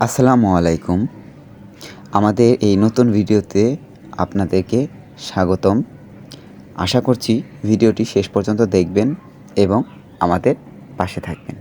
আসসালামু আলাইকুম। আমাদের এই নতুন ভিডিওতে আপনাদেরকে স্বাগতম। আশা করছি ভিডিওটি শেষ পর্যন্ত দেখবেন এবং আমাদের পাশে থাকবেন।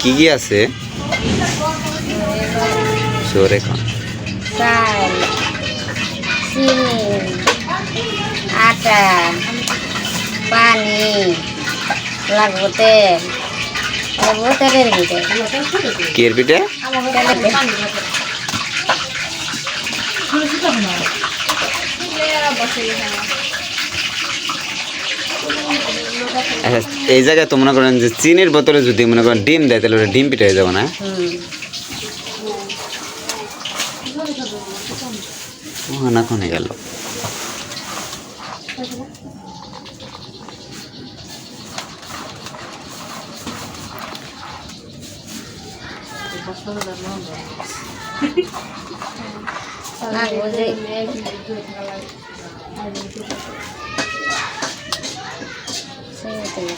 কি কি আছে জোরে খান? চাল, চিনি, আটা, পানি, লাগবো তেল, লাগবো তেলের পিঠে। কি এর পিঠে? আচ্ছা, এই জায়গায় তো মনে করেন যে চিনির বোতলে যদি মনে করেন ডিম দেয় তাহলে ওটা ডিম পিঠে হয়ে যাবে না? অনেকক্ষণ হয়ে গেল।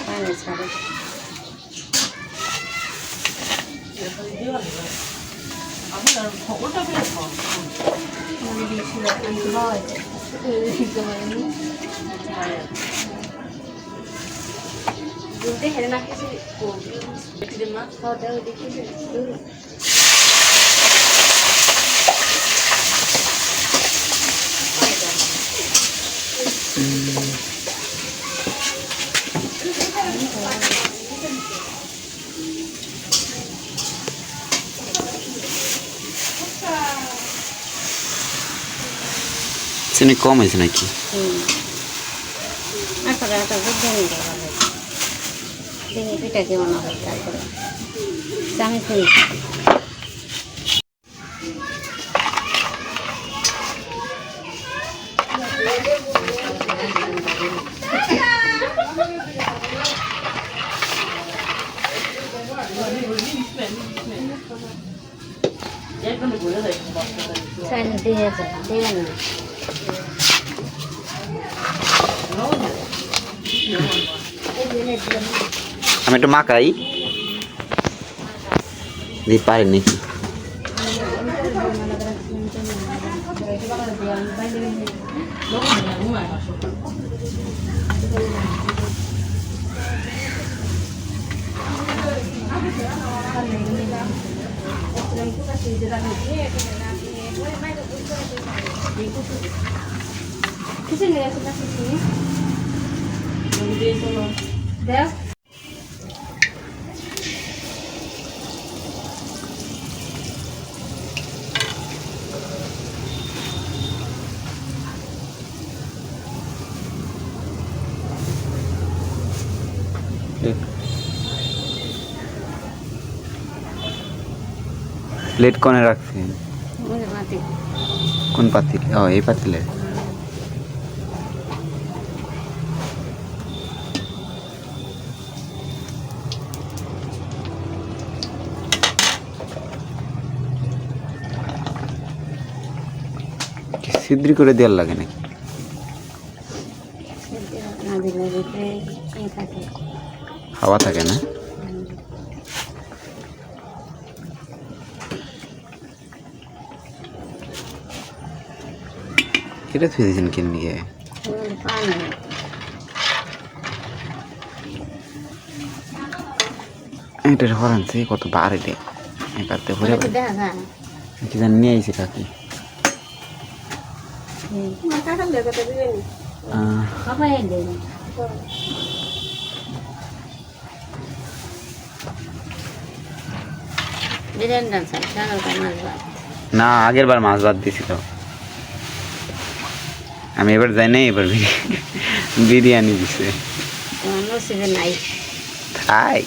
পানি ছাড়ে চিনি কম হয়েছে নাকি? দেখি পিঠা কেমন হবে তারপরে আমি চিনি আমি একটু মাখাই দিই পারি নাকি? প্লেট কোনে রাখছেন? কোন পাতিল? ও এই পাতিলে। সিদ্ধি করে দেওয়ার লাগে নাকি? হাওয়া থাকে না? কেটে থুয়ে দিয়েছেন কিনে নিয়ে? এটার হরান সে কত বার এটা একাতে ভরে কি জানি নিয়ে আইছে কাকি। না আগের বার মাছ ভাত দিছিল, আমি এবার যাই নাই, এবার বিরিয়ানি দিছে। তাই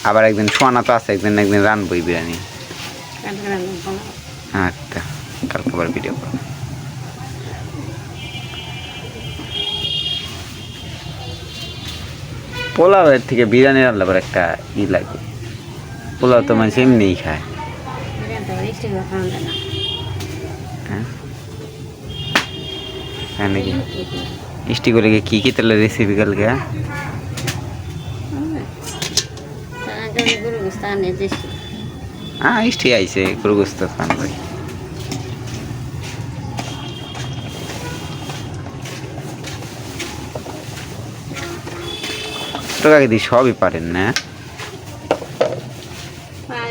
আবার একদিন শোয়ানা তো আছে, একদিন রানবই বিরিয়ানি। আচ্ছা কালকে আবার ভিডিও করবো। পোলাওয়ের থেকে বিরিয়ানি রান্না আবার একটা ই লাগে। পোলাও তো মানুষ এমনিই খায়। বিরিয়ানি তো মিষ্টি করে খাওয়া যায় না। হ্যাঁ হ্যাঁ নাকি মিষ্টি করে কি কি তাহলে রেসিপি কালকে? গরু গোস্ত আনে দেশি। হ্যাঁ মিষ্টি আইছে গরু গোস্ত খান ভাই। কাকে দি সবই পারেন না?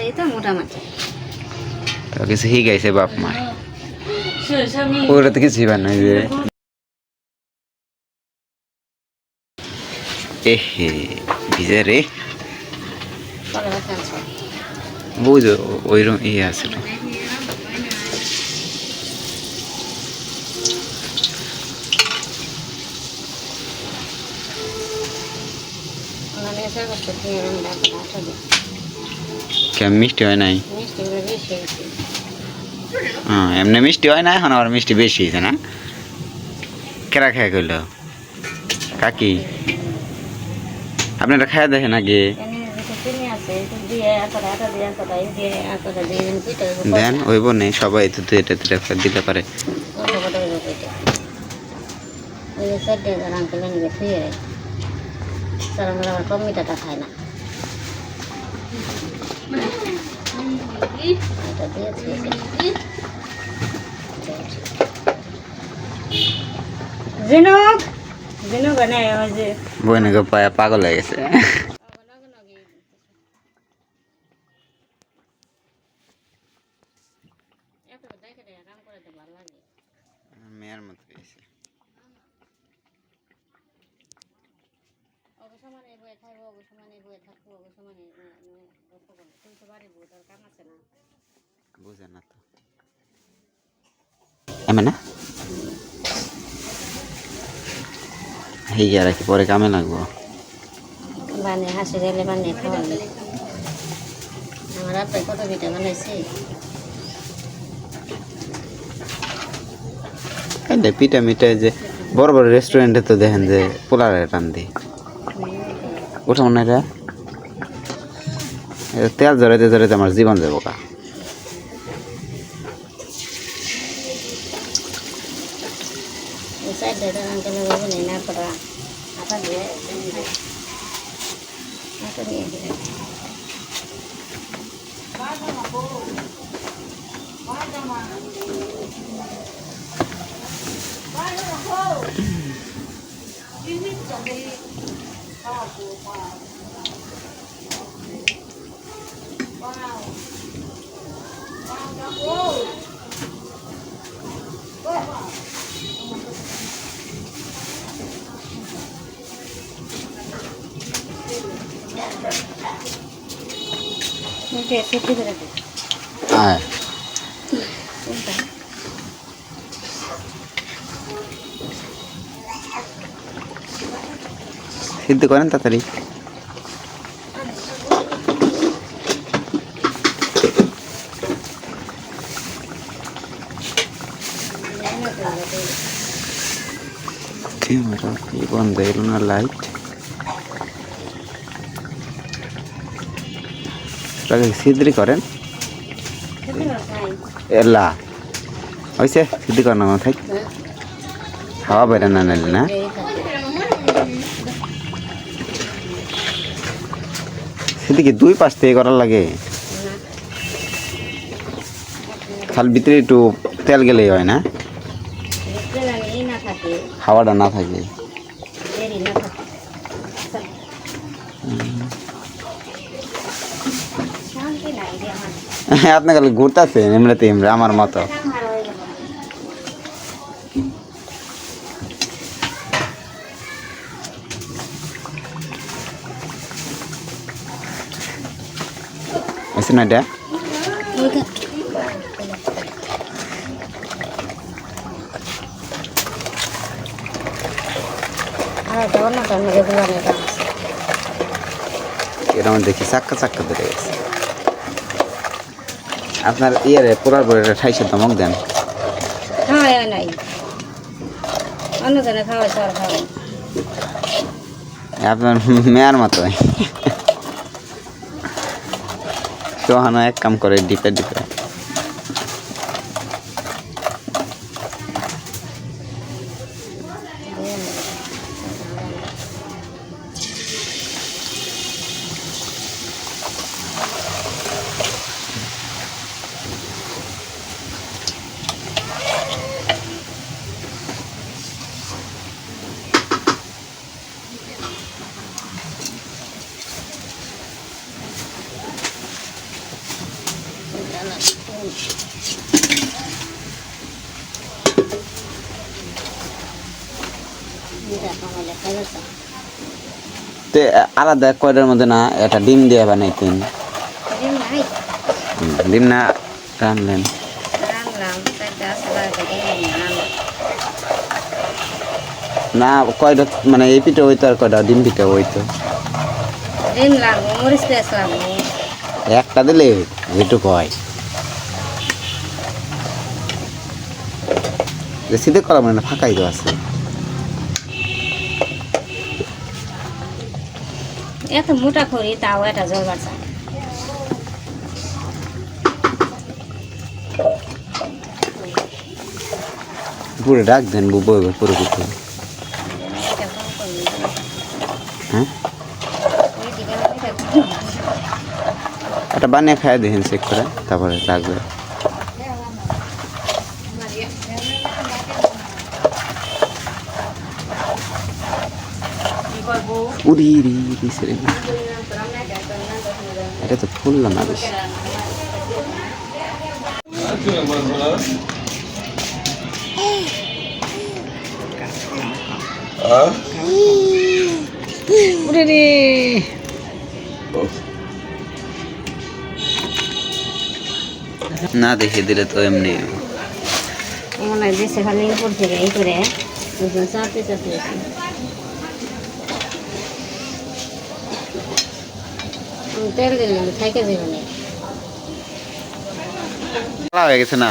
এই তো মোটামুটি তো কিছু শিখাইছে বাপ মা? ওরা তো কিছুই পার নাই যে। এহে ভিজে রে বুঝো ওইরকম ইয়ে আছে। কেমন মিষ্টি হয় নাই? হ্যাঁ এমনি মিষ্টি হয় না, এখন আবার মিষ্টি বেশি হয়েছে না? কেরা খেয়ে গেল কাকি? আপনারা খায় দেখেন আগে দেন ওইব নেই সবাই তো এটা দিতে পারে। কম মিঠাটা খায় না এটা দিয়েছি জিনুক জিনুক না ওই যে বইনাকে পাগল হয়ে গেছে। মেয়ের মতো গেছে অবসমানে বয়ে খাইবো অবসমানে বয়ে থাকবো অবসমানে তুলতে পারিব তার কাম আছে না বুঝে না তো এমন না হইয়া রাখি পরে কামে লাগবো। বানিয়ে হাসি গেলে বানিয়ে খাওয়াবে আমার আপনার কত পিঠা বানাইছি পিঠা মিঠা যে বড় বড় রেস্টুরেন্টে তো দেখেন যে পোলারে রান্ধি ওটা মনে হয় তেল জড়াইতে জড়াইতে আমার জীবন যাবো কা। আয় সিদ্ধ করেন তাড়াতাড়ি। ক্যামেরা কি বন্ধ এলো না? লাইট সিদ্ধি করেন এলা হয়েছে সিদ্ধি করেন না থাক হাওয়া বেড়ে না নিলে না সিদ্ধি কি দুই পাশ থেকে করার লাগে? খাল ভিতরে একটু তেল গেলেই হয় না? হাওয়াটা না থাকে আপনি খালি ঘুরতেছেন এমনিতে এমনি আমার মতো। আছে না এটা এরকম দেখি চাক্কা চাক্কা ধরে গেছে। আপনার ইয়ে পোড়ার পরে ঠাইশে দমক দেন খাওয়াই নাই অন্য জনে খাওয়াই তো আর খাওয়াই আপনার মেয়ার মতোই সোহানো এক কাম করে ডিপে ডিপে। তে আলাদা কয়টার মধ্যে না এটা ডিম দিয়ে বানাইতেন? ডিম না রানলেন? না কয়টা মানে এই পিঠা হইতো আর কয়টা ডিম পিঠা হইতো? ডিম লাগবো, মরিচ পেঁয়াজ লাগবো। একটা দিলে যেটুকু হয় সিধে করা মানে না, ফাঁকাই তো আছে। এত মোটা করি তাও এটা জল বাড়ছে। পুরো ডাক দেন বুবো পুরো কিছু। হ্যাঁ এটা বানিয়ে খাই দেখেন চেক করে তারপরে লাগবে। উড়ি এটা তো ফুললো না বেশি। না দেখে দিলে তো এমনি মনে হয় দেশে খালি উপর থেকে এই করে চাপতে চাপতে তেল দিলে থাকে যাবে না। হয়ে গেছে না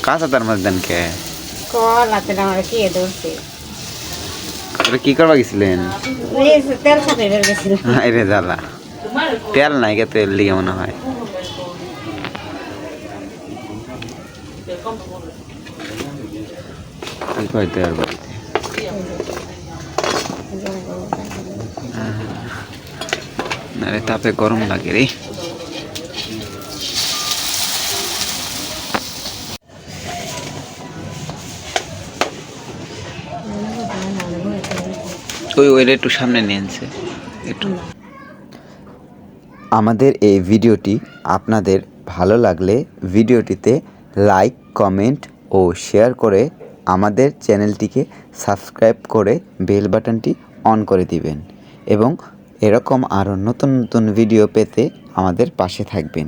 কাঁচা তার মধ্যে দেন কে কলাতে আমার কি ধরছে কি করবা গেছিলেন? তেল খাতে বের গেছিল। রে জ্বালা তেল নাই কে তেল দিয়ে মনে হয়। কি কইতে আর বাড়িতে না রে তাপে গরম লাগে রে। ওইটা একটু সামনে নিয়েছে একটু। আমাদের এই ভিডিওটি আপনাদের ভালো লাগলে ভিডিওটিতে লাইক কমেন্ট ও শেয়ার করে আমাদের চ্যানেলটিকে সাবস্ক্রাইব করে বেল বাটনটি অন করে দিবেন এবং এরকম আরও নতুন নতুন ভিডিও পেতে আমাদের পাশে থাকবেন।